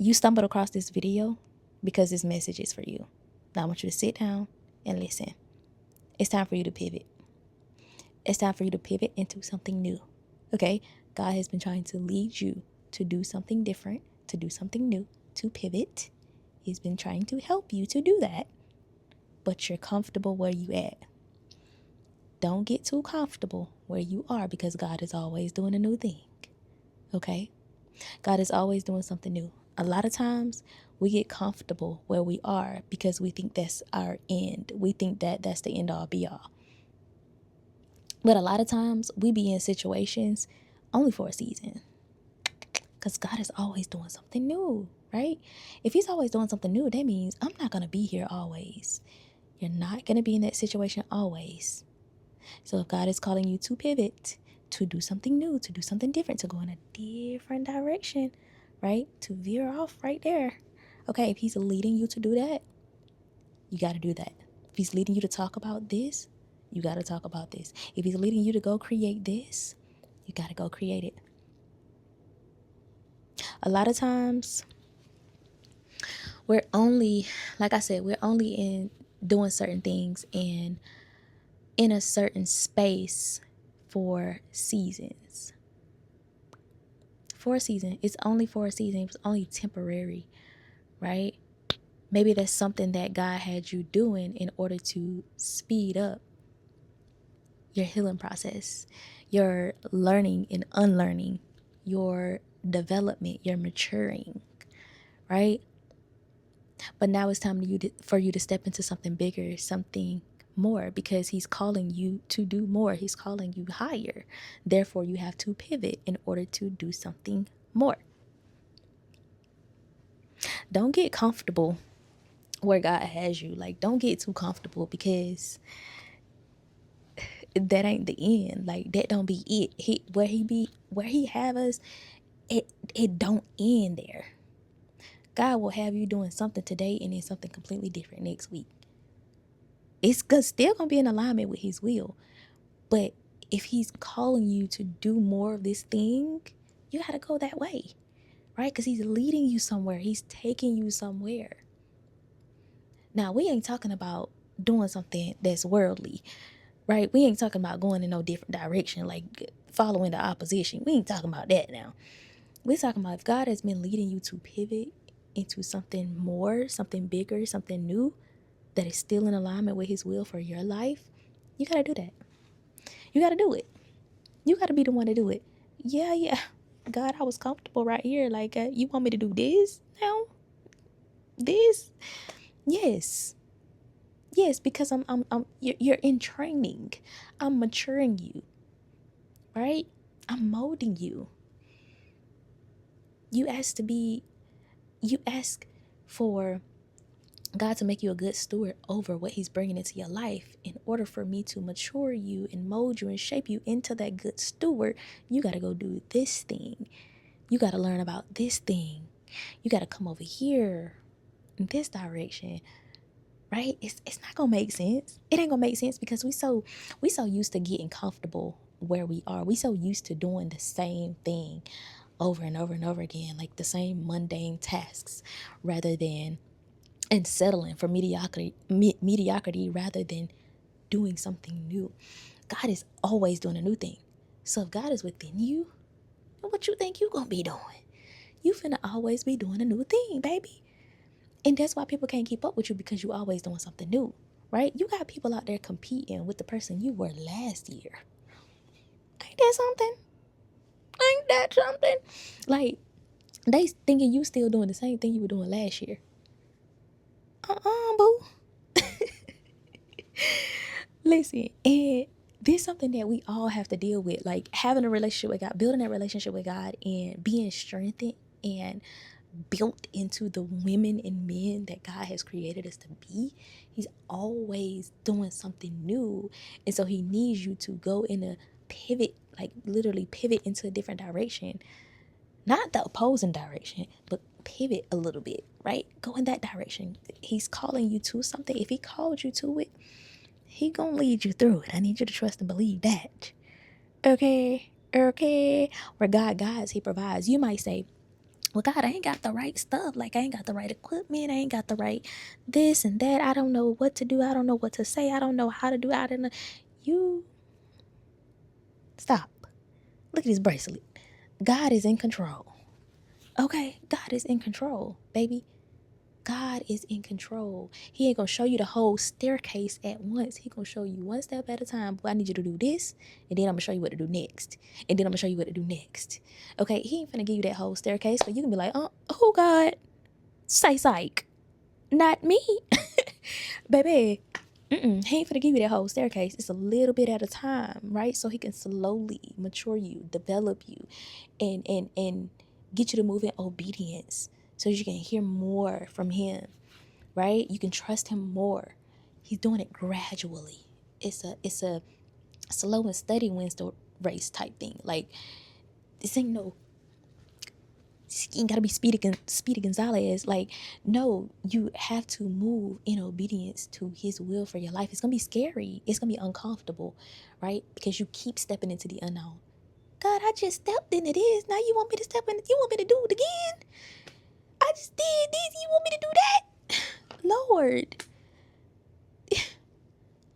you stumbled across this video because this message is for you. Now I want you to sit down and listen. It's time for you to pivot. It's time for you to pivot into something new. Okay? God has been trying to lead you to do something different, to do something new, to pivot. He's been trying to help you to do that, but you're comfortable where you at. Don't get too comfortable where you are, because God is always doing a new thing. Okay? God is always doing something new. A lot of times we get comfortable where we are because we think that's our end. We think that that's the end all be all. But a lot of times we be in situations only for a season, because God is always doing something new, right? If he's always doing something new, that means I'm not going to be here always. You're not going to be in that situation always. So if God is calling you to pivot, to do something new, to do something different, to go in a different direction, right? To veer off right there. Okay, if he's leading you to do that, you got to do that. If he's leading you to talk about this, you got to talk about this. If he's leading you to go create this, you got to go create it. A lot of times, we're only, like I said, we're only in doing certain things and in a certain space for seasons. For a season. It's only for a season. It's only temporary, right? Maybe that's something that God had you doing in order to speed up your healing process, your learning and unlearning, your development, your maturing, right? But now it's time for you to step into something bigger, something more, because he's calling you to do more. He's calling you higher. Therefore, you have to pivot in order to do something more. Don't get comfortable where God has you. Like, don't get too comfortable, because that ain't the end. Like, that don't be it. Where he have us, it don't end there. God will have you doing something today and then something completely different next week. It's still gonna be in alignment with his will. But if he's calling you to do more of this thing, you gotta go that way, right? Because he's leading you somewhere. He's taking you somewhere. Now, we ain't talking about doing something that's worldly, right? We ain't talking about going in no different direction, like following the opposition. We ain't talking about that now. We're talking about if God has been leading you to pivot into something more, something bigger, something new that is still in alignment with his will for your life, you got to do that. You got to do it. You got to be the one to do it. Yeah. God, I was comfortable right here. Like, you want me to do this now? This? Yes, because you're in training. I'm maturing you, right? I'm molding you. You ask for God to make you a good steward over what he's bringing into your life. In order for me to mature you and mold you and shape you into that good steward, you got to go do this thing. You got to learn about this thing. You got to come over here in this direction, right? It's not going to make sense. It ain't going to make sense because we so used to getting comfortable where we are. We so used to doing the same thing over and over and over again, like the same mundane tasks, rather than and settling for mediocrity rather than doing something new. God is always doing a new thing. So if God is within you, what you think you gonna be doing? You finna always be doing a new thing, baby. And that's why people can't keep up with you, because you always doing something new, right? You got people out there competing with the person you were last year. Ain't that something? Ain't that something? Like, they thinking you still doing the same thing you were doing last year. Boo. Listen, and this is something that we all have to deal with, like having a relationship with God, building that relationship with God, and being strengthened and built into the women and men that God has created us to be. He's always doing something new. And so he needs you to go in a pivot, like literally pivot into a different direction. Not the opposing direction, but pivot a little bit, right? Go in that direction. He's calling you to something. If he called you to it, he gonna lead you through it. I need you to trust and believe that. Okay. Where God guides, he provides. You might say, well, God, I ain't got the right stuff. Like, I ain't got the right equipment. I ain't got the right this and that. I don't know what to do. I don't know what to say. I don't know how to do it. I don't know. You stop. Look at this bracelet. God is in control. Okay? God is in control, baby. God is in control. He ain't gonna show you the whole staircase at once. He gonna show you one step at a time. Boy, I need you to do this, and then I'm gonna show you what to do next, and then I'm gonna show you what to do next. Okay, he ain't finna give you that whole staircase, but you can be like, oh God, psych, not me, baby. He ain't finna give you that whole staircase. It's a little bit at a time, right? So he can slowly mature you, develop you, and get you to move in obedience, so you can hear more from him, right? You can trust him more. He's doing it gradually. It's a slow and steady wins the race type thing. Like, this ain't no, you ain't gotta be Speedy Gonzalez. Like, no, you have to move in obedience to his will for your life. It's gonna be scary. It's gonna be uncomfortable, right? Because you keep stepping into the unknown. God, I just stepped into this. Now you want me to step in? You want me to do it again? I just did this. You want me to do that?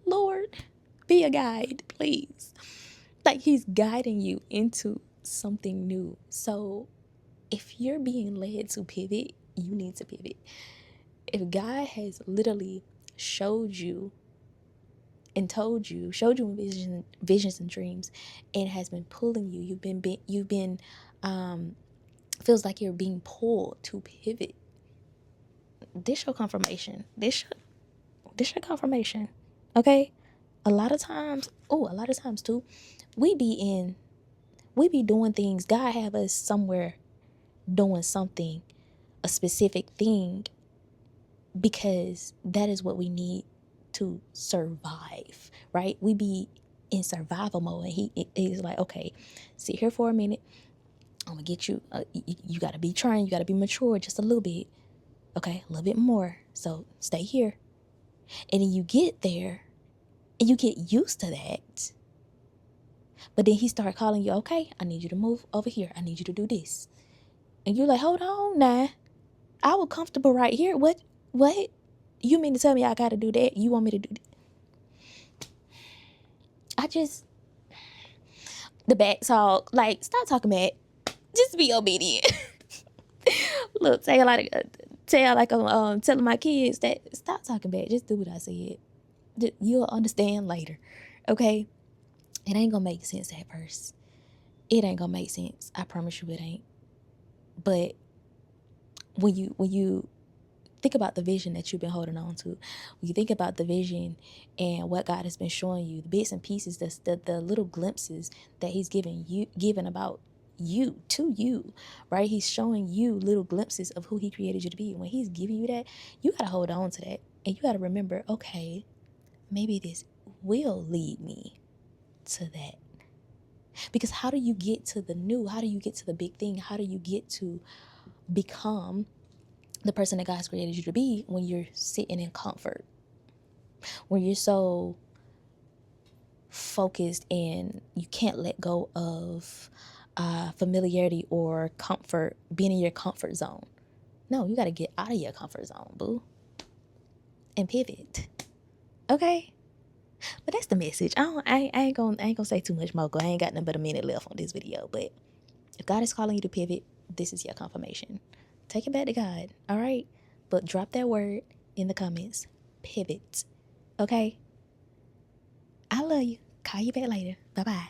Lord, be a guide, please. Like, he's guiding you into something new. So if you're being led to pivot, you need to pivot. If God has literally showed you and told you, showed you in visions and dreams, and has been pulling you, you've been feels like you're being pulled to pivot, this your confirmation. This your confirmation. Okay? A lot of times too, we be doing things. God have us somewhere doing something, a specific thing, because that is what we need to survive, right? We be in survival mode, and he's like, okay, sit here for a minute. I'm gonna get you. You gotta be trying. You gotta be mature just a little bit. Okay, a little bit more. So stay here, and then you get there, and you get used to that. But then he started calling you. Okay, I need you to move over here. I need you to do this, and you're like, hold on, now. I was comfortable right here. What? You mean to tell me I gotta do that? You want me to do that? The back talk. Like, stop talking back. Just be obedient. Look, tell like I'm telling my kids that stop talking back. Just do what I said. You'll understand later. Okay? It ain't gonna make sense at first. It ain't gonna make sense. I promise you it ain't. But when you think about the vision that you've been holding on to, when you think about the vision and what God has been showing you, the bits and pieces, the little glimpses that he's given about you, to you, right? He's showing you little glimpses of who he created you to be. When he's giving you that, you got to hold on to that. And you got to remember, okay, maybe this will lead me to that. Because how do you get to the new? How do you get to the big thing? How do you get to become the person that God's created you to be when you're sitting in comfort? When you're so focused and you can't let go of familiarity or comfort, being in your comfort zone. No, you got to get out of your comfort zone, boo, and pivot. Okay? But that's the message. I ain't gonna say too much more. I ain't got nothing but a minute left on this video. But if God is calling you to pivot, this is your confirmation. Take it back to God, all right? But drop that word in the comments. Pivot. Okay? I love you. Call you back later. Bye-bye.